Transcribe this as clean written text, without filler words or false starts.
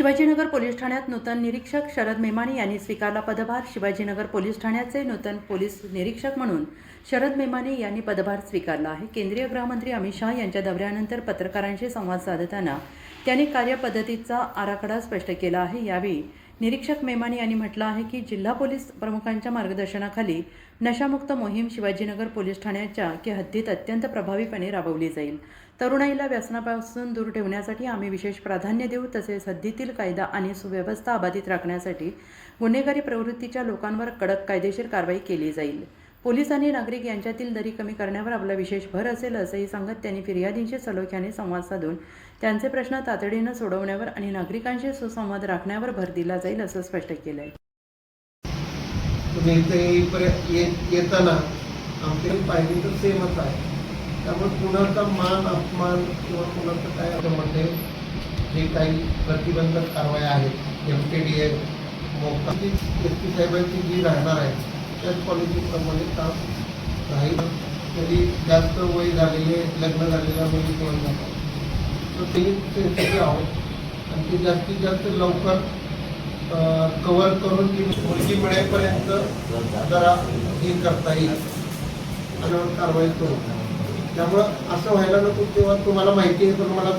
Shivajinagar police ठाण्यात नूतन निरीक्षक शरद मेमाणी यांनी स्वीकारला पदभार। शिवाजीनगर पोलीस ठाण्याचे नूतन पोलीस निरीक्षक म्हणून शरद मेमाणी यांनी पदभार स्वीकारला आहे। केंद्रीय गृहमंत्री अमित शाह यांच्या दौऱ्यानंतर पत्रकारांशी संवाद साधताना त्यांनी कार्यपद्धतीचा आराखडा स्पष्ट केला आहे। यावेळी निरीक्षक मेमाणी यांनी म्हटलं आहे की जिल्हा पोलीस प्रमुखांच्या मार्गदर्शनाखाली नशामुक्त मोहीम शिवाजीनगर पोलीस ठाण्याच्या हद्दीत अत्यंत प्रभावीपणे राबवली जाईल। तरुणाईला व्यसनापासून दूर ठेवण्यासाठी आम्ही विशेष प्राधान्य देऊ, तसेच हद्दीतील कायदा आणि सुव्यवस्था अबाधित राखण्यासाठी गुन्हेगारी प्रवृत्तीच्या लोकांवर कडक कायदेशीर कारवाई केली जाईल। पोलीस आणि नागरिक यांच्यातील दरी कमी करण्यावर आपला विशेष भर असेल असंही सांगत त्यांनी फिर्यादींशी सलोख्याने संवाद साधून त्यांचे प्रश्न तातडीने सोडवण्यावर आणि नागरिकांशी सुसंवाद राखण्यावर भर दिला जाईल असं स्पष्ट केलं आहे। तुम्ही इथे येताना आमच्याकडे पाहिजे तर सेमच आहे, त्यामुळे कुणाचा मान अपमान किंवा कुणाचं काय याच्यामध्ये जे काही प्रतिबंधक कारवाई आहेत MTDA मोक्काची एस पी साहेबांची जी राहणार आहे त्याच पॉलिसीप्रमाणे काम राहील। कधी जास्त वय झालेले लग्न झालेल्या मुली किंवा तर ते सेन्सिटिव्ह आहोत आणि ते जास्तीत जास्त लवकर कव्हर करून ती मुलगी मिळेपर्यंत जरा हे करता येईल आणि कारवाई करू। त्यामुळं असं व्हायला नको तेव्हा तुम्हाला माहिती आहे पण मला